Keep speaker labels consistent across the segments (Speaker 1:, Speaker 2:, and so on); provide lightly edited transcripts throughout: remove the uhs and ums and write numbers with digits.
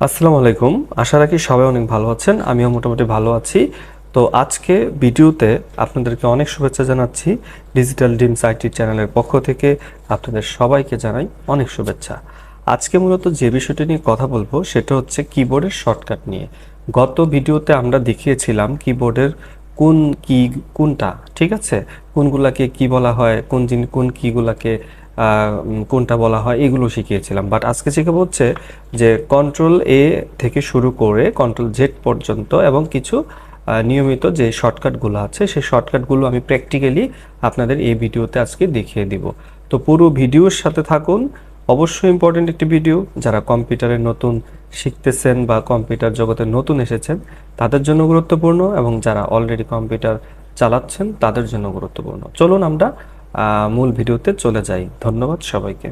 Speaker 1: আসসালামু আলাইকুম। আশা রাখি সবাই অনেক ভালো আছেন। আমিও মোটামুটি ভালো আছি। তো আজকে ভিডিওতে আপনাদেরকে অনেক শুভেচ্ছা জানাচ্ছি। ডিজিটাল ড্রিমস আইটি চ্যানেলের পক্ষ থেকে আপনাদের সবাইকে জানাই অনেক শুভেচ্ছা। আজকে মূলত যে বিষয়টি নিয়ে কথা বলবো সেটা হচ্ছে কিবোর্ডের শর্টকাট নিয়ে। গত ভিডিওতে আমরা দেখিয়েছিলাম কিবোর্ডের কোন কি কোনটা, ঠিক আছে, কোনগুলাকে কি বলা হয়, কোন কিগুলাকে কোনটা বলা হয়, এগুলো শিখিয়েছিলাম। বাট আজকে শিখাবো হচ্ছে যে কন্ট্রোল এ থেকে শুরু করে কন্ট্রোল জেড পর্যন্ত এবং কিছু নিয়মিত যে শর্টকাটগুলো আছে সেই শর্টকাটগুলো আমি প্র্যাকটিক্যালি আপনাদের এই ভিডিওতে আজকে দেখিয়ে দিব। তো পুরো ভিডিওর সাথে থাকুন। অবশ্যই ইম্পর্টেন্ট একটি ভিডিও। যারা কম্পিউটারে নতুন শিখতেছেন বা কম্পিউটার জগতে নতুন এসেছেন তাদের জন্য গুরুত্বপূর্ণ, এবং যারা অলরেডি কম্পিউটার চালাচ্ছেন তাদের জন্য গুরুত্বপূর্ণ। চলুন আমরা মূল ভিডিওতে চলে যাই। ধন্যবাদ সবাইকে।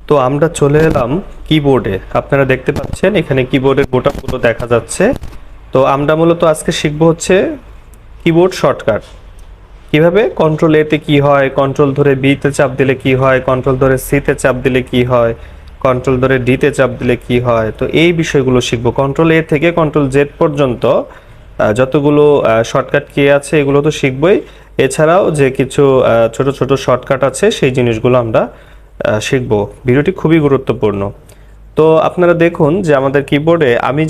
Speaker 1: তো আমরা চলে এলাম কিবোর্ডে। আপনারা দেখতে পাচ্ছেন এখানে কিবোর্ডের বোতামগুলো দেখা যাচ্ছে। তো আমরা মূলত আজকে শিখবো হচ্ছে কিবোর্ড শর্টকাট। কিভাবে কন্ট্রোল এতে কি হয়, কন্ট্রোল ধরে বিতে চাপ দিলে কি হয়, কন্ট্রোল ধরে সিতে চাপ দিলে কি হয়, কন্ট্রোল ধরে ডিতে চাপ দিলে কি হয়। তো এই বিষয়গুলো শিখবো। কন্ট্রোল এ থেকে কন্ট্রোল জেড পর্যন্ত যতগুলো শর্টকাট কি আছে এগুলো তো শিখবই। এছাড়াও যে কিছু ছোট ছোট শর্টকাট আছে সেই জিনিসগুলো আমরা শিখব। ভিডিওটি খুবই গুরুত্বপূর্ণ। তো আপনারা দেখুন যে আমাদের কিবোর্ডে আমি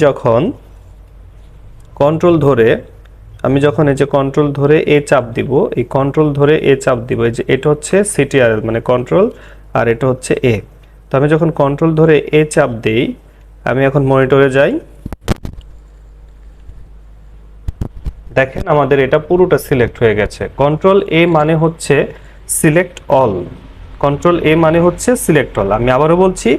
Speaker 1: যখন এই যে কন্ট্রোল ধরে এ চাপ দিব, এই কন্ট্রোল ধরে এ চাপ দিব, এই যে এটা হচ্ছে সিটিআরএল মানে কন্ট্রোল, আর এটা হচ্ছে এ। তো আমি যখন কন্ট্রোল ধরে এ চাপ দেই, আমি এখন মনিটরে যাই, দেখেন আমাদের এটা পুরোটা সিলেক্ট হয়ে গেছে। কন্ট্রোল এ মানে হচ্ছে সিলেক্ট অল। কন্ট্রোল এ মানে হচ্ছে সিলেক্ট অল। আমি আবারও বলছি,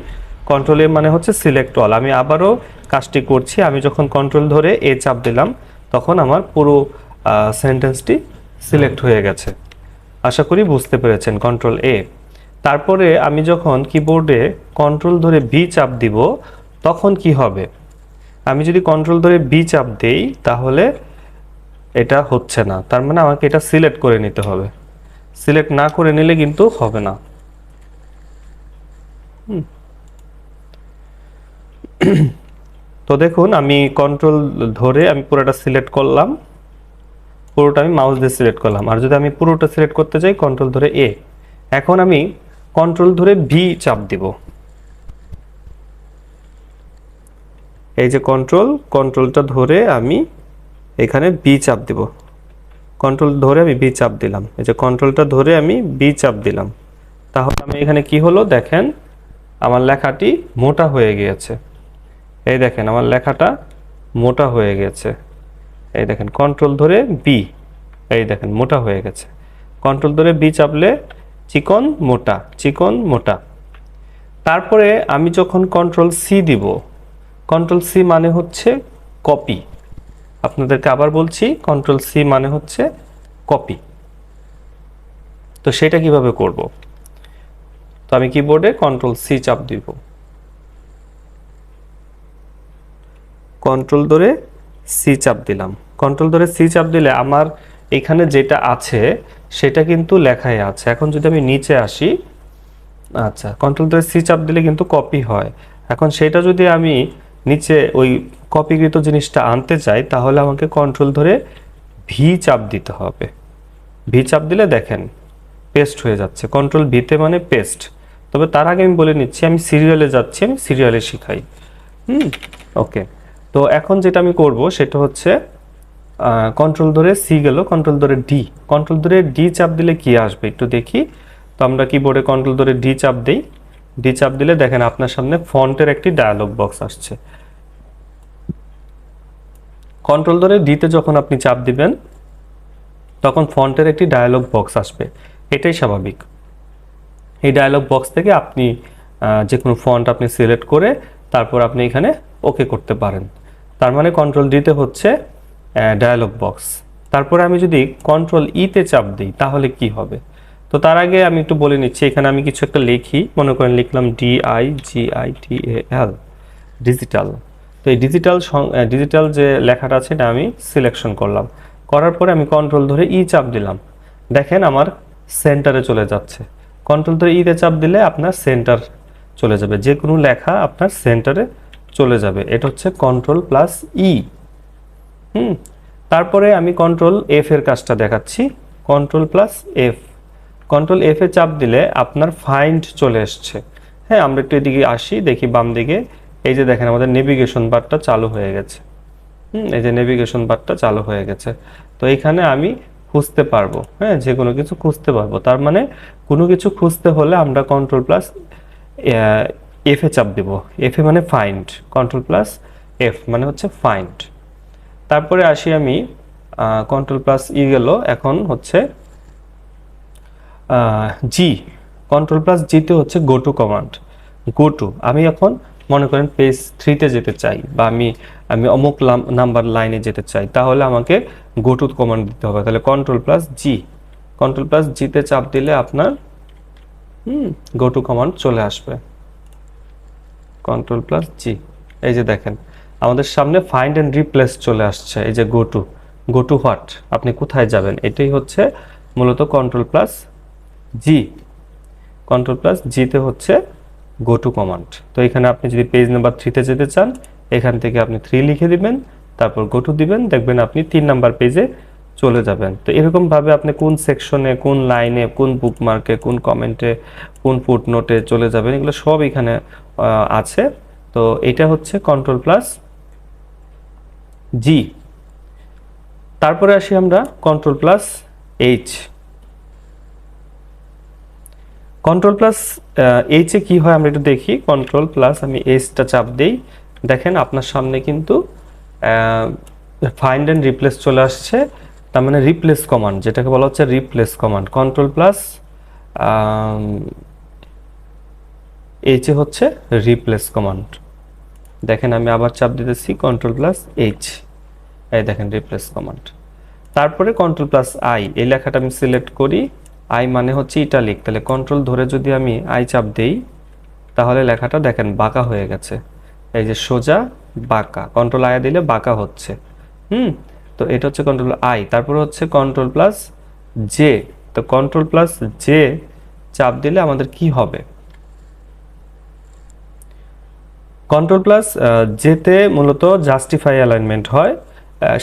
Speaker 1: কন্ট্রোল এ মানে হচ্ছে সিলেক্ট অল। আমি আবারও কাজটি করছি। আমি যখন কন্ট্রোল ধরে এ চাপ দিলাম তখন আমার পুরো সেন্টেন্সটি সিলেক্ট হয়ে গেছে। আশা করি বুঝতে পেরেছেন। কন্ট্রোল এ। তারপরে আমি যখন কিবোর্ডে কন্ট্রোল ধরে বি চাপ দিব তখন কি হবে? আমি যদি কন্ট্রোল ধরে বি চাপ দেই তাহলে এটা হচ্ছে না। তার মানে আমাকে এটা সিলেক্ট করে নিতে হবে। সিলেক্ট না করে নিলে কিন্তু হবে না। তো দেখুন আমি কন্ট্রোল ধরে আমি পুরোটা সিলেক্ট করলাম, পুরোটা আমি মাউস দিয়ে সিলেক্ট করলাম। আর যদি আমি পুরোটা সিলেক্ট করতে চাই কন্ট্রোল ধরে এ। এখন আমি কন্ট্রোল ধরে ভি চাপ দিব। এই যে কন্ট্রোলটা ধরে আমি এখানে বি চাপ দিব। কন্ট্রোল ধরে আমি বি চাপ দিলাম। এই যে কন্ট্রোলটা ধরে আমি বি চাপ দিলাম। তাহলে আমি এখানে কি হলো দেখেন, আমার লেখাটি মোটা হয়ে গিয়েছে। এই দেখেন আমার লেখাটা মোটা হয়ে গেছে। এই দেখেন কন্ট্রোল ধরে বি, এই দেখেন মোটা হয়ে গেছে। কন্ট্রোল ধরে বি চাপলে চিকন মোটা, চিকন মোটা। তারপরে আমি যখন কন্ট্রোল সি দিব, কন্ট্রোল সি মানে হচ্ছে কপি। আপনাদেরকে আবার বলছি, কন্ট্রোল সি মানে হচ্ছে কপি। তো সেটা কিভাবে করব? তো আমি কিবোর্ডে কন্ট্রোল সি চাপ দিব, কন্ট্রোল ধরে সি চাপ দিলাম। কন্ট্রোল ধরে সি চাপ দিলে আমার এখানে যেটা আছে সেটা কিন্তু লেখাই আছে। এখন যদি আমি নিচে আসি, আচ্ছা কন্ট্রোল ধরে সি চাপ দিলে কিন্তু কপি হয়। এখন সেটা যদি আমি নিচে ওই কপিকৃত জিনিসটা আনতে চাই তাহলে আমাকে কন্ট্রোল ধরে ভি চাপ দিতে হবে। ভি চাপ দিলে দেখেন পেস্ট হয়ে যাচ্ছে। কন্ট্রোল ভিতে মানে পেস্ট। তবে তার আগে আমি বলে নিচ্ছি আমি সিরিয়ালে যাচ্ছি, আমি সিরিয়ালে শিখাই। ওকে। তো এখন যেটা আমি করব সেটা হচ্ছে কন্ট্রোল ধরে সি গেল, কন্ট্রোল ধরে ডি। কন্ট্রোল ধরে ডি চাপ দিলে কি আসবে একটু দেখি। তো আমরা কিবোর্ডে কন্ট্রোল ধরে ডি চাপ দিই। ডি চাপ দিলে দেখেন আপনার সামনে ফন্টের একটি ডায়ালগ বক্স আসছে। কন্ট্রোল ধরে ডিতে যখন আপনি চাপ দিবেন তখন ফন্টের একটি ডায়ালগ বক্স আসবে। এটাই স্বাভাবিক। এই ডায়ালগ বক্স থেকে আপনি যে কোনো ফন্ট আপনি সিলেক্ট করে তারপর আপনি এখানে ওকে করতে পারেন। তার মানে কন্ট্রোল ডিতে হচ্ছে ডায়ালগ বক্স। তারপরে আমি যদি কন্ট্রোল ইতে চাপ দিই তাহলে কি হবে? তো তার আগে আমি একটু বলে নিচ্ছি, এখানে আমি কিছু একটা লিখি। মনে করেন লিখলাম DIGITAL, ডিজিটাল। তো এই ডিজিটাল যে লেখাটা আছে এটা আমি সিলেকশন করলাম। করার পরে আমি কন্ট্রোল ধরে ই চাপ দিলাম। দেখেন আমার সেন্টারে চলে যাচ্ছে। কন্ট্রোল ধরে ইতে চাপ দিলে আপনার সেন্টার চলে যাবে, যে কোনো লেখা আপনার সেন্টারে চলে যাবে। এটা হচ্ছে কন্ট্রোল প্লাস ই। তারপরে আমি কন্ট্রোল এফ এর কাজটা দেখাচ্ছি। Control plus F, control F এ চাপ দিলে আপনার ফাইন্ড চলে এসছে। হ্যাঁ, আমরা একটু এদিকে আসি, দেখি বাম দিকে, এই যে দেখেন আমাদের নেভিগেশন বারটা চালু হয়ে গেছে। এই যে নেভিগেশন বারটা চালু হয়ে গেছে। তো এখানে আমি খুঁজতে পারবো, হ্যাঁ, যে কোনো কিছু খুঁজতে পারবো। তার মানে কোনো কিছু খুঁজতে হলে আমরা কন্ট্রোল প্লাস এফ এ চাপ দিব। এফ এ মানে ফাইন্ড, কন্ট্রোল প্লাস এফ মানে হচ্ছে ফাইন্ড। তারপরে আসি আমি, কন্ট্রোল প্লাস ই গেল, এখন হচ্ছে জি, কন্ট্রোল প্লাস জিতে হচ্ছে go to command. Go to, আমি এখন মনে করেন পেজ 3-তে যেতে চাই, বা আমি আমি অমুক নাম্বার লাইনে যেতে চাই, তাহলে আমাকে গো টু কমান্ড দিতে হবে। তাহলে কন্ট্রোল প্লাস জি, কন্ট্রোল প্লাস জিতে চাপ দিলে আপনার গো টু কমান্ড চলে আসবে। কন্ট্রোল প্লাস জি, এই যে দেখেন আমাদের সামনে ফাইন্ড অ্যান্ড রিপ্লেস চলে আসছে। এই যে go to, go to what, আপনি কোথায় যাবেন, এটাই হচ্ছে মূলত কন্ট্রোল প্লাস জি। কন্ট্রোল প্লাস জিতে হচ্ছে গো টু কমান্ড। তো এখানে আপনি যদি পেজ নাম্বার 3-তে যেতে চান, এখান থেকে আপনি 3 লিখে দিবেন, তারপর গো টু দিবেন, দেখবেন আপনি 3 নাম্বার পেজে চলে যাবেন। তো এরকমভাবে আপনি কোন সেকশনে, কোন লাইনে, কোন বুকমার্কে, কোন কমেন্টে, কোন ফুটনোটে চলে যাবেন, এগুলো সব এখানে আছে। তো এটা হচ্ছে কন্ট্রোল প্লাস জি। তারপরে আসি আমরা control plus H. Control plus এইচে কি হয় আমরা একটু দেখি। কন্ট্রোল প্লাস আমি এইচটা চাপ দেই, দেখেন আপনার সামনে কিন্তু ফাইন্ড অ্যান্ড রিপ্লেস চলে আসছে। তার মানে রিপ্লেস কমান্ড, যেটাকে বলা হচ্ছে রিপ্লেস কমান্ড। কন্ট্রোল প্লাস এইচে হচ্ছে রিপ্লেস কমান্ড। দেখেন আমি আবার চাপ দিতেছি কন্ট্রোল প্লাস এইচ, এই দেখেন রিপ্লেস কমান্ড। তারপরে কন্ট্রোল প্লাস আই, এই লেখাটা আমি সিলেক্ট করি, আই মানে হচ্ছে ইটালিক, তাহলে কন্ট্রোল ধরে যদি আমি আই চাপ দেই, তাহলে লেখাটা দেখেন বাঁকা হয়ে গেছে। এই যে সোজা বাঁকা, কন্ট্রোল আই দিলে বাঁকা হচ্ছে। তো এটা হচ্ছে কন্ট্রোল আই। তারপরে হচ্ছে কন্ট্রোল প্লাস জে। তো কন্ট্রোল প্লাস জে চাপ দিলে আমাদের কি হবে, কন্ট্রোল প্লাস জেতে মূলত জাস্টিফাই অ্যালাইনমেন্ট হয়।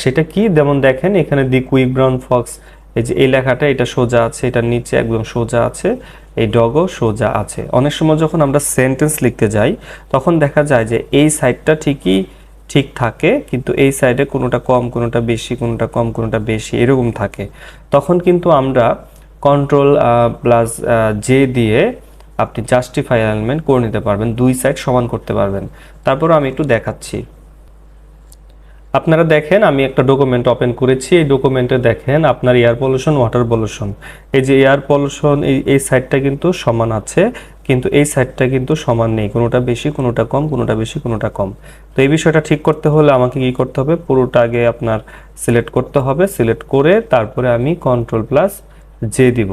Speaker 1: সেটা কি, যেমন দেখেন এখানে দি কুইক ব্রাউন ফক্স, এই যে এই লেখাটা এটা সোজা আছে, এটা নিচে একদম সোজা আছে, এই ডগও সোজা আছে। অনেক সময় যখন আমরা সেন্টেন্স লিখতে যাই, তখন দেখা যায় যে এই সাইডটা ঠিকই ঠিক থাকে, কিন্তু এই সাইডে কোনোটা কম, কোনোটা বেশি, কোনোটা কম, কোনোটা বেশি, এরকম থাকে। তখন কিন্তু আমরা কন্ট্রোল প্লাস জে দিয়ে আপনি জাস্টিফাই অ্যালাইনমেন্ট করে নিতে পারবেন, দুই সাইড সমান করতে পারবেন। তারপর আমি একটু দেখাচ্ছি। আপনারা দেখেন আমি একটা ডকুমেন্ট ওপেন করেছি, এই ডকুমেন্টে দেখেন আপনার এয়ার পলিউশন, ওয়াটার পলিউশন, এই যে এয়ার পলিউশন এই সাইডটা কিন্তু সমান আছে, কিন্তু এই সাইডটা কিন্তু সমান নেই, কোনোটা বেশি, কোনোটা কম, কোনোটা বেশি, কোনোটা কম। তো এই বিষয়টা ঠিক করতে হলে আমাকে কি করতে হবে, পুরোটা আগে আপনার সিলেক্ট করতে হবে। সিলেক্ট করে তারপরে আমি কন্ট্রোল প্লাস জে দিব।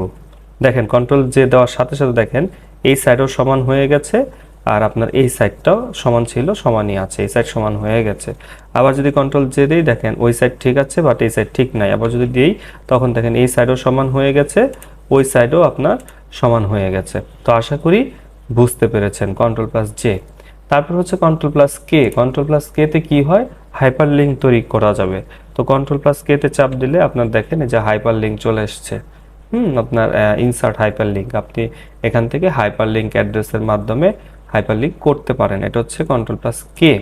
Speaker 1: দেখেন কন্ট্রোল জে দেওয়ার সাথে সাথে দেখেন এই সাইডও সমান হয়ে গেছে, আর আপনার এই সাইডটাও সমান ছিল, সমানই আছে, এই সাইড সমান হয়ে গেছে। আবার যদি কন্ট্রোল জে দিই, দেখেন ওই সাইড ঠিক আছে, বাট এই সাইড ঠিক নাই। আবার যদি দিই, তখন দেখেন এই সাইডও সমান হয়ে গেছে, ওই সাইডও আপনার সমান হয়ে গেছে। তো আশা করি বুঝতে পেরেছেন কন্ট্রোল প্লাস জে। তারপর হচ্ছে কন্ট্রোল প্লাস কে। কন্ট্রোল প্লাস কে তে কি হয়, হাইপার লিঙ্ক তৈরি করা যাবে। তো কন্ট্রোল প্লাস কে তে চাপ দিলে আপনার দেখেন এই যে হাইপার লিঙ্ক চলে এসছে। আপনার ইনসার্ট হাইপার লিঙ্ক, আপনি এখান থেকে হাইপার লিঙ্ক অ্যাড্রেসের মাধ্যমে হাইপার লিঙ্ক করতে পারেন। এটা হচ্ছে কন্ট্রোল প্লাস কে।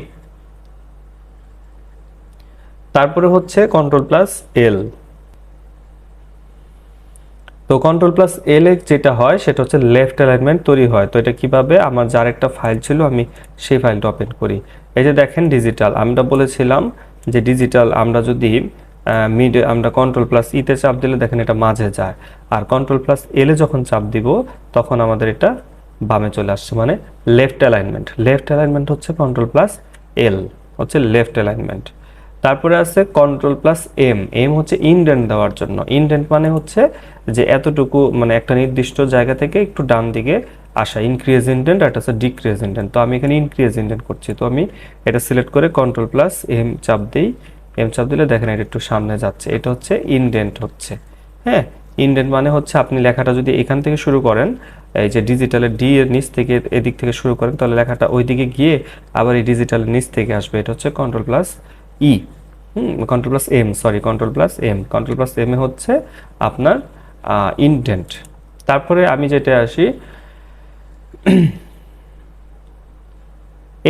Speaker 1: তারপরে হচ্ছে কন্ট্রোল প্লাস এল। তো কন্ট্রোল প্লাস এল এ যেটা হয় সেটা হচ্ছে লেফট অ্যালাইনমেন্ট তৈরি হয়। তো এটা কিভাবে, আমার যার একটা ফাইল ছিল আমি সেই ফাইলটা ওপেন করি। এই যে দেখেন ডিজিটাল, আমরা বলেছিলাম যে ডিজিটাল আমরা যদি আমরা কন্ট্রোল প্লাস ইতে চাপ দিলে দেখেন এটা মাঝে যায়, আর কন্ট্রোল প্লাস এল এ যখন চাপ দিব তখন আমাদের এটা বামে চলে আসছে, মানে লেফট অ্যালাইনমেন্ট। লেফট অ্যালাইনমেন্ট হচ্ছে কন্ট্রোল প্লাস এল, হচ্ছে লেফট অ্যালাইনমেন্ট। তারপরে আছে কন্ট্রোল প্লাস এম। এম হচ্ছে ইনডেন্ট দেওয়ার জন্য। ইনডেন্ট মানে হচ্ছে যে এতটুকু, মানে একটা নির্দিষ্ট জায়গা থেকে একটু ডান দিকে আসা, ইনক্রিজ ইনডেন্ট, আর এটা হচ্ছে ডিক্রিজ ইনডেন্ট। তো আমি এখানে ইনক্রিজ ইনডেন্ট করছি, তো আমি এটা সিলেক্ট করে কন্ট্রোল প্লাস এম চাপ দিই। এম চাপ দিলে দেখেন এটা একটু সামনে যাচ্ছে, এটা হচ্ছে ইনডেন্ট হচ্ছে। হ্যাঁ, ইনডেন্ট মানে হচ্ছে আপনি লেখাটা যদি এখান থেকে শুরু করেন, এই যে ডিজিটালের ডি এর নিচ থেকে এদিক থেকে শুরু করেন তাহলে লেখাটা ওই দিকে গিয়ে আবার এই ডিজিটালের নিচ থেকে আসবে। এটা হচ্ছে control plus E, control plus M, sorry control plus M. Control plus M এ হচ্ছে আপনার ইনডেন্ট। তারপরে আমি যেটা আসি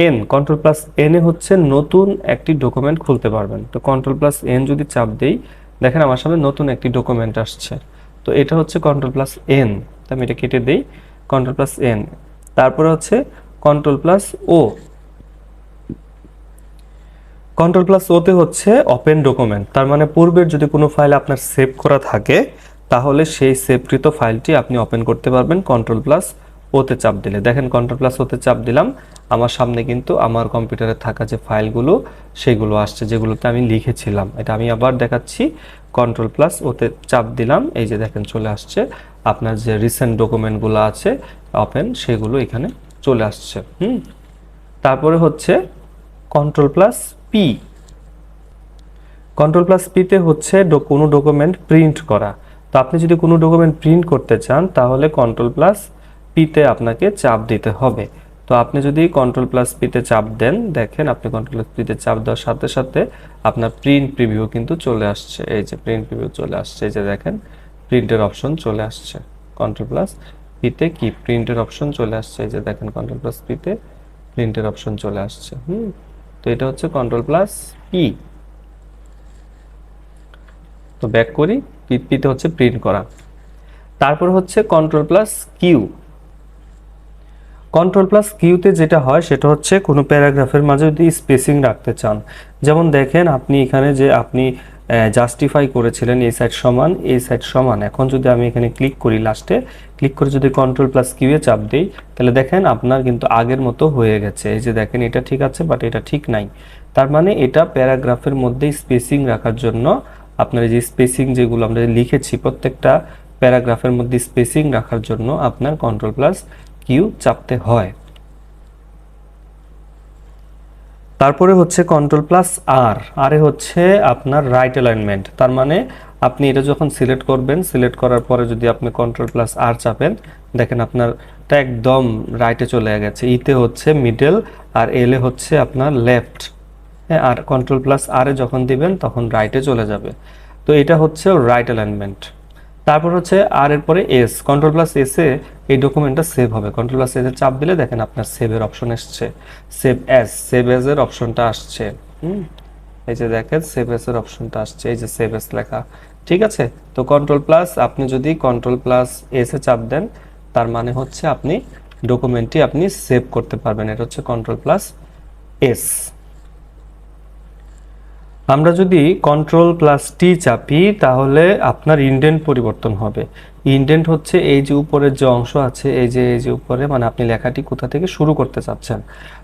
Speaker 1: এন, কন্ট্রোল প্লাস এন এ হচ্ছে নতুন একটি ডকুমেন্ট খুলতে পারবেন। তো কন্ট্রোল প্লাস এন যদি চাপ দেই, দেখেন আমার সামনে নতুন একটি ডকুমেন্ট আসছে। তো এটা হচ্ছে কন্ট্রোল প্লাস এন। তো আমি এটা কেটে দেই, কন্ট্রোল প্লাস এন। তারপরে হচ্ছে কন্ট্রোল প্লাস ও। কন্ট্রোল প্লাস ওতে হচ্ছে ওপেন ডকুমেন্ট, তার মানে পূর্বের যদি কোনো ফাইল আপনার সেভ করা থাকে তাহলে সেই সেভকৃত ফাইলটি আপনি ওপেন করতে পারবেন কন্ট্রোল প্লাস ওতে চাপ দিলে। দেখেন কন্ট্রোল প্লাস ওতে চাপ দিলাম, আমার সামনে কিন্তু আমার কম্পিউটারে থাকা যে ফাইলগুলো সেগুলো আসছে যেগুলোতে আমি লিখেছিলাম। এটা আমি আবার দেখাচ্ছি, কন্ট্রোল প্লাস ওতে চাপ দিলাম, এই যে দেখেন চলে আসছে আপনার যে রিসেন্ট ডকুমেন্টগুলো আছে ওপেন, সেগুলো এখানে চলে আসছে। তারপরে হচ্ছে control plus P. Control plus পিতে হচ্ছে কোনো ডকুমেন্ট প্রিন্ট করা। তো আপনি যদি কোনো ডকুমেন্ট প্রিন্ট করতে চান তাহলে কন্ট্রোল প্লাস পিতে আপনাকে চাপ দিতে হবে। তো আপনি যদি কন্ট্রোল প্লাস পিতে চাপ দেন, দেখেন আপনি কন্ট্রোল প্লাস পিতে চাপ দেওয়ার সাথে সাথে আপনার প্রিন্ট প্রিভিউ কিন্তু চলে আসছে। এই যে প্রিন্ট প্রিভিউ চলে আসছে, এই যে দেখেন প্রিন্টের অপশন চলে আসছে। কন্ট্রোল প্লাস পিতে কি প্রিন্টের অপশন চলে আসছে, এই যে দেখেন কন্ট্রোল প্লাস পিতে প্রিন্টের অপশন চলে আসছে। তো এটা হচ্ছে কন্ট্রোল প্লাস পি। তো ব্যাক করি, পিতে হচ্ছে প্রিন্ট করা। তারপর হচ্ছে control plus Q. Control plus কিউতে যেটা হয় সেটা হচ্ছে কোনো প্যারাগ্রাফের মাঝে যদি স্পেসিং রাখতে চান, যেমন দেখেন আপনি এখানে যে আপনি জাস্টিফাই করেছিলেন এই সাইড সমান এই সাইড সমান, এখন যদি আমি এখানে ক্লিক করি, লাস্টে ক্লিক করে যদি কন্ট্রোল প্লাস কিউ এ চাপ দিই তাহলে দেখেন আপনার কিন্তু আগের মতো হয়ে গেছে। এই যে দেখেন এটা ঠিক আছে বাট এটা ঠিক নাই, তার মানে এটা প্যারাগ্রাফের মধ্যে স্পেসিং রাখার জন্য আপনার এই যে স্পেসিং যেগুলো আমরা লিখেছি প্রত্যেকটা প্যারাগ্রাফের মধ্যে স্পেসিং রাখার জন্য আপনার কন্ট্রোল প্লাস কিউ চাপতে হয়। তারপরে হচ্ছে কন্ট্রোল প্লাস আর। আরে হচ্ছে আপনার রাইট অ্যালাইনমেন্ট, তার মানে আপনি এটা যখন সিলেক্ট করবেন, সিলেক্ট করার পরে যদি আপনি কন্ট্রোল প্লাস আর চাপেন, দেখেন আপনারটা একদম রাইটে চলে গেছে। ইতে হচ্ছে মিডল আর এলে হচ্ছে আপনার লেফট। হ্যাঁ, আর কন্ট্রোল প্লাস আর এ যখন দিবেন তখন রাইটে চলে যাবে। তো এটা হচ্ছে রাইট অ্যালাইনমেন্ট। তারপর হচ্ছে আর এর পরে S, control plus S A এই ডকুমেন্টটা সেভ হবে। কন্ট্রোল প্লাস এস এ চাপ দিলে দেখেন আপনার সেভের অপশন এসছে, সেভ এজ এর অপশনটা আসছে। এই যে দেখেন সেভ এজ এর অপশনটা আসছে, এই যে সেভ এজ লেখা। ঠিক আছে, তো কন্ট্রোল প্লাস আপনি যদি কন্ট্রোল প্লাস এস এ চাপ দেন তার মানে হচ্ছে আপনি ডকুমেন্টটি আপনি সেভ করতে পারবেন। এটা হচ্ছে কন্ট্রোল প্লাস এস। আমরা যদি কন্ট্রোল প্লাস টি চাপি তাহলে আপনার ইনডেন্ট পরিবর্তন হবে। ইনডেন্ট হচ্ছে এই যে উপরের যে অংশ আছে, এই যে উপরে, মানে আপনি লেখাটি কোথা থেকে শুরু করতে চাচ্ছেন।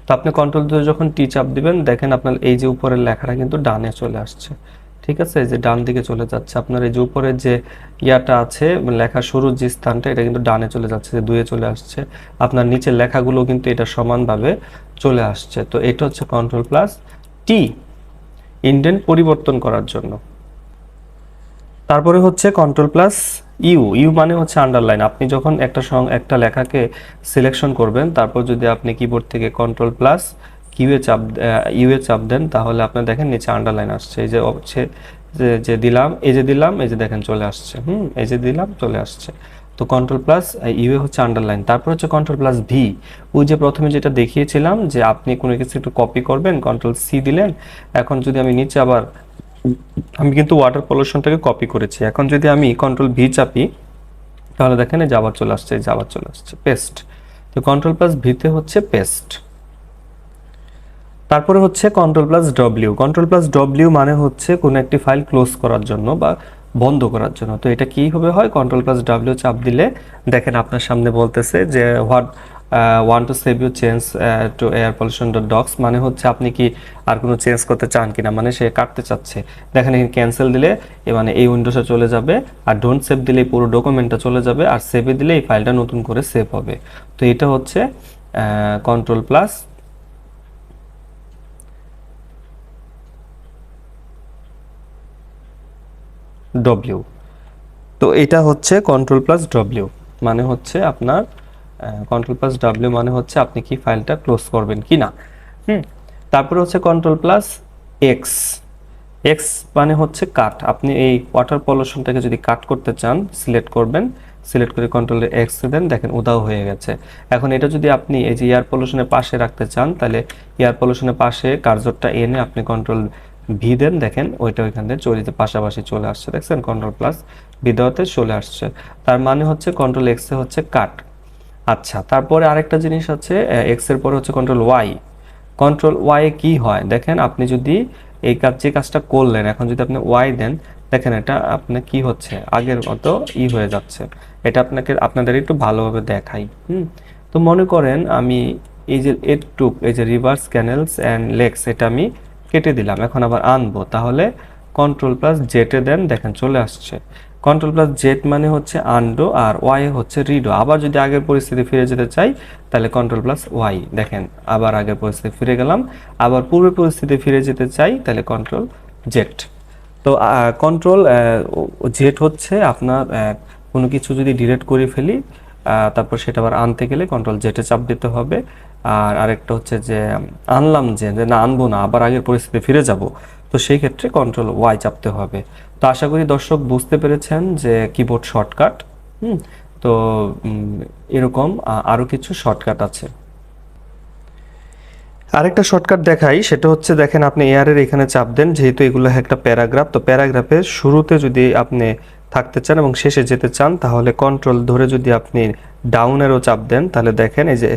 Speaker 1: তো আপনি কন্ট্রোল দিয়ে যখন টি চাপ দিবেন দেখেন আপনার এই যে উপরের লেখাটা কিন্তু ডানে চলে আসছে। ঠিক আছে, এই যে ডান দিকে চলে যাচ্ছে আপনার এই যে উপরের যে ইয়াটা আছে লেখা শুরুর যে স্থানটা, এটা কিন্তু ডানে চলে যাচ্ছে, যে দুয়ে চলে আসছে। আপনার নিচের লেখাগুলো কিন্তু এটা সমানভাবে চলে আসছে। তো এটা হচ্ছে কন্ট্রোল প্লাস টি, ইনডেন্ট পরিবর্তন করার জন্য। তারপরে হচ্ছে কন্ট্রোল প্লাস ইউ। ইউ মানে হচ্ছে আন্ডারলাইন। আপনি যখন একটা লেখাকে সিলেকশন করবেন তারপর যদি আপনি কিবোর্ড থেকে কন্ট্রোল প্লাস ইউ এ চাপ দেন তাহলে আপনি দেখেন নিচে আন্ডারলাইন আসছে। এই যে হচ্ছে যে দিলাম, এই যে দিলাম, এই যে দেখেন চলে আসছে। এই যে দিলাম চলে আসছে। তো কন্ট্রোল প্লাস ইউ এ হচ্ছে আন্ডারলাইন। তারপর হচ্ছে কন্ট্রোল প্লাস ভি। ওই যে প্রথমে যেটা দেখিয়েছিলাম যে আপনি কোনো কিছু একটু কপি করবেন, কন্ট্রোল সি দিলেন। এখন যদি আমি নিচে আবার, আমি কিন্তু ওয়াটার পলিউশনটাকে কপি করেছি, এখন যদি আমি কন্ট্রোল ভি চাপি তাহলে দেখেন এই যে আবার চলে আসছে, এই যে আবার চলে আসছে পেস্ট। তো কন্ট্রোল প্লাস ভিতে হচ্ছে পেস্ট। তারপরে হচ্ছে control plus W. Control plus W মানে হচ্ছে কোনো একটি ফাইল ক্লোজ করার জন্য বা বন্ধ করার জন্য। তো এটা কীভাবে হয়, কন্ট্রোল প্লাস ডাব্লিউ চাপ দিলে দেখেন আপনার সামনে বলতেছে যে what want to save you change to air pollution dot docs, মানে হচ্ছে আপনি কি আর কোনো চেঞ্জ করতে চান কিনা, মানে সে কাটতে চাচ্ছে। দেখেন এখানে ক্যান্সেল দিলে মানে এই উইন্ডোসে চলে যাবে, আর ডোন্ট সেভ দিলে পুরো ডকুমেন্টটা চলে যাবে, আর সেভে দিলে এই ফাইলটা নতুন করে সেভ হবে। তো এটা হচ্ছে কন্ট্রোল প্লাস ডব্লিউ। তো এটা হচ্ছে কন্ট্রোল প্লাস ডব্লিউ, মানে হচ্ছে আপনার কন্ট্রোল প্লাস ডাব্লিউ মানে হচ্ছে আপনি কি ফাইলটা ক্লোজ করবেন কি না। তারপরে হচ্ছে কন্ট্রোল প্লাস এক্স। এক্স মানে হচ্ছে কাট। আপনি এই ওয়াটার পলিউশনটাকে যদি কাট করতে চান সিলেক্ট করবেন, সিলেক্ট করে কন্ট্রোল এক্স দেন, দেখেন উধাও হয়ে গেছে। এখন এটা যদি আপনি এই যে এয়ার পলিউশনের পাশে রাখতে চান তাহলে এয়ার পলিউশনের পাশে কার্সরটা এনে আপনি কন্ট্রোল ভি দেন, দেখেন ওইটা ওইখান থেকে চলে পাশাপাশি চলে আসছে, দেখছেন কন্ট্রোল প্লাস ভি দেওয়াতে চলে আসছে। তার মানে হচ্ছে কন্ট্রোল এক্স এ হচ্ছে কাট। আচ্ছা, তারপরে আরেকটা জিনিস আছে, এক্স এর পরে হচ্ছে কন্ট্রোল ওয়াই। কন্ট্রোল ওয়াই কি হয় দেখেন, আপনি যদি এই যে কাজটা করলেন এখন যদি আপনি ওয়াই দেন, দেখেন এটা আপনার কি হচ্ছে আগের মতো হয়ে যাচ্ছে। এটা আপনাদের একটু ভালোভাবে দেখাই। তো মনে করেন আমি এই যে এটুক এই যে রিভার্স ক্যানেলস অ্যান্ড লেকস এটা আমি কেটে দিলাম, এখন আবার আনবো, তাহলে কন্ট্রোল প্লাস জেটে দেন, দেখেন চলে আসছে। কন্ট্রোল প্লাস জেড মানে হচ্ছে আনডো আর ওয়াই হচ্ছে রিডো। আবার যদি আগের পরিস্থিতি ফিরে যেতে চাই তাহলে কন্ট্রোল প্লাস ওয়াই, দেখেন আবার আগের পরিস্থিতি ফিরে গেলাম। আবার পূর্বের পরিস্থিতি ফিরে যেতে চাই তাহলে কন্ট্রোল জেড। তো কন্ট্রোল জেড হচ্ছে আপনার কোনো কিছু যদি ডিলিট করে ফেলি তারপর সেটা আবার আনতে গেলে কন্ট্রোল জেটে চাপ দিতে হবে। আর আরেকটা হচ্ছে যে আনলাম যে না আনবো না, আবার আগের পরিস্থিতি ফিরে যাব, তো সেই ক্ষেত্রে কন্ট্রোল ওয়াই চাপতে হবে। তো আশা করি দর্শক বুঝতে পেরেছেন যে কিবোর্ড শর্টকাট। তো এরকম আরও কিছু শর্টকাট আছে। আরেকটা শর্টকাট দেখাই, সেটা হচ্ছে দেখেন আপনি এয়ারের এখানে চাপ দেন, যেহেতু এগুলো একটা প্যারাগ্রাফ, তো প্যারাগ্রাফের শুরুতে যদি আপনি থাকতে চান এবং শেষে যেতে চান তাহলে কন্ট্রোল ধরে যদি আপনি ডাউনেরও চাপ দেন তাহলে দেখেন এই যে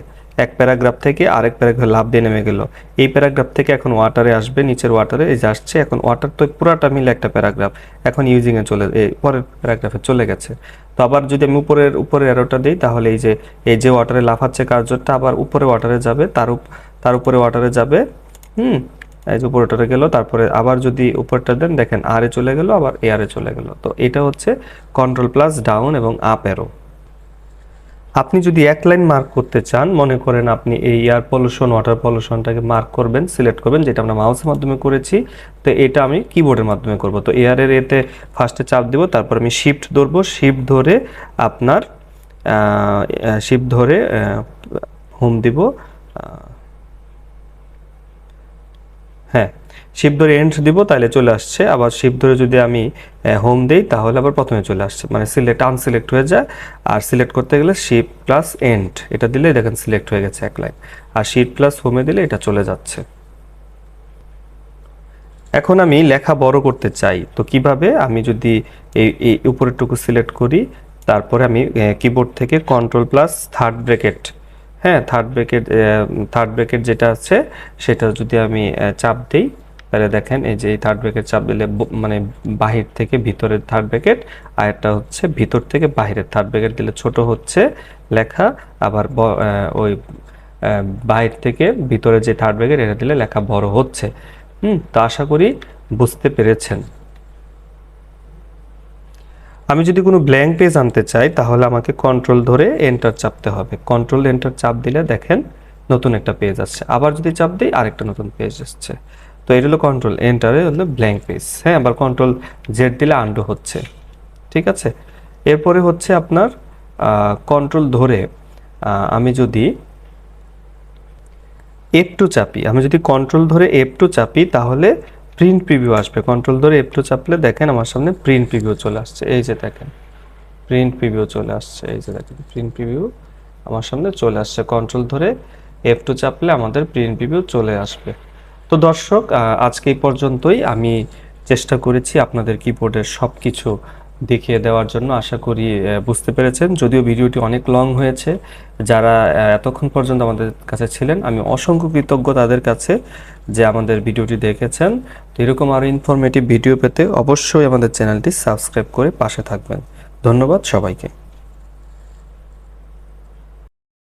Speaker 1: এক প্যারাগ্রাফ থেকে আরেক প্যারাগ্রাফে লাফ দিয়ে নেমে গেল। এই প্যারাগ্রাফ থেকে এখন ওয়াটারে আসবে, নিচের ওয়াটারে এই যে আসছে, এখন ওয়াটার তো পুরাটা মিলে একটা প্যারাগ্রাফ, এখন ইউজিংয়ে পরের প্যারাগ্রাফে চলে গেছে। তো আবার যদি আমি উপরের অ্যারোটা দিই তাহলে এই যে ওয়াটারে লাফাচ্ছে কার্যটা আবার উপরে ওয়াটারে যাবে, তার উপরে ওয়াটারে যাবে। এই যে উপরে ওয়াটারে গেল, তারপরে আবার যদি উপরটা দেন দেখেন আরে চলে গেল, আবার এয়ারে চলে গেল। তো এটা হচ্ছে কন্ট্রোল প্লাস ডাউন এবং আপ অ্যারো। আপনি যদি এক লাইন মার্ক করতে চান, মনে করেন আপনি এই এয়ার পলিউশন ওয়াটার পলিউশনটাকে মার্ক করবেন, সিলেক্ট করবেন, যেটা আমরা মাউসের মাধ্যমে করেছি, তো এটা আমি কিবোর্ডের মাধ্যমে করব। তো এয়ারের এতে ফার্স্টে চাপ দেব, তারপর আমি শিফট ধরবো, শিফট ধরে আপনার হোম দিব, হ্যাঁ শিফট ধরে এন্ড দিব তাহলে চলে আসছে। আবার শিফট ধরে যদি আমি হোম দেই তাহলে আবার প্রথমে চলে আসছে, মানে আনসিলেক্ট হয়ে যায়। আর সিলেক্ট করতে গেলে শিফট প্লাস এন্ড এটা দিলে দেখেন সিলেক্ট হয়ে গেছে এক লাইন, আর শিফট প্লাস হোমে দিলে এটা চলে যাচ্ছে। এখন আমি লেখা বড় করতে চাই, তো কিভাবে, আমি যদি এই উপরেরটুকু সিলেক্ট করি, তারপরে আমি কিবোর্ড থেকে কন্ট্রোল প্লাস থার্ড ব্র্যাকেট যেটা আছে সেটা যদি আমি চাপ দিই তাহলে দেখেন এই যে এই থার্ড ব্র্যাকেট চাপ দিলে মানে বাহির থেকে ভিতরের থার্ড ব্র্যাকেট, আর একটা হচ্ছে ভিতর থেকে বাহিরের থার্ড ব্র্যাকেট দিলে ছোট হচ্ছে লেখা, আবার ওই বাহির থেকে ভিতরে যে থার্ড ব্র্যাকেট এটা দিলে লেখা বড় হচ্ছে। তো আশা করি বুঝতে পেরেছেন। আমি যদি কোনো ব্ল্যাঙ্ক পেজ আনতে চাই তাহলে আমাকে কন্ট্রোল ধরে এন্টার চাপতে হবে। কন্ট্রোল এন্টার চাপ দিলে দেখেন নতুন একটা পেজ আসছে, আবার যদি চাপ দিই আরেকটা নতুন পেজ আসছে। তো এটা হলো কন্ট্রোল এন্টারে হলো ব্ল্যাঙ্ক পেজ। হ্যাঁ, আবার কন্ট্রোল জেড দিলে আন্ডু হচ্ছে, ঠিক আছে। এরপরে হচ্ছে আপনার কন্ট্রোল ধরে আমি যদি F2 চাপি, আমি যদি কন্ট্রোল ধরে F2 চাপি তাহলে প্রিন্ট প্রিভিউ আসবে। কন্ট্রোল ধরে F2 চাপলে দেখেন আমার সামনে প্রিন্ট প্রিভিউ চলে আসছে, এই যে দেখেন প্রিন্ট প্রিভিউ চলে আসছে, এই যে দেখেন প্রিন্ট প্রিভিউ আমার সামনে চলে আসছে। কন্ট্রোল ধরে F2 চাপলে আমাদের প্রিন্ট প্রিভিউ চলে আসবে। তো দর্শক আজকে এই পর্যন্তই। আমি চেষ্টা করেছি আপনাদের কিবোর্ডের সব কিছু দেখিয়ে দেওয়ার জন্য, আশা করি বুঝতে পেরেছেন। যদিও ভিডিওটি অনেক লং হয়েছে, যারা এতক্ষণ পর্যন্ত আমাদের কাছে ছিলেন আমি অসংখ্য কৃতজ্ঞ তাদের কাছে যে আমাদের ভিডিওটি দেখেছেন। তো এরকম আরও ইনফরমেটিভ ভিডিও পেতে অবশ্যই আমাদের চ্যানেলটি সাবস্ক্রাইব করে পাশে থাকবেন। ধন্যবাদ সবাইকে।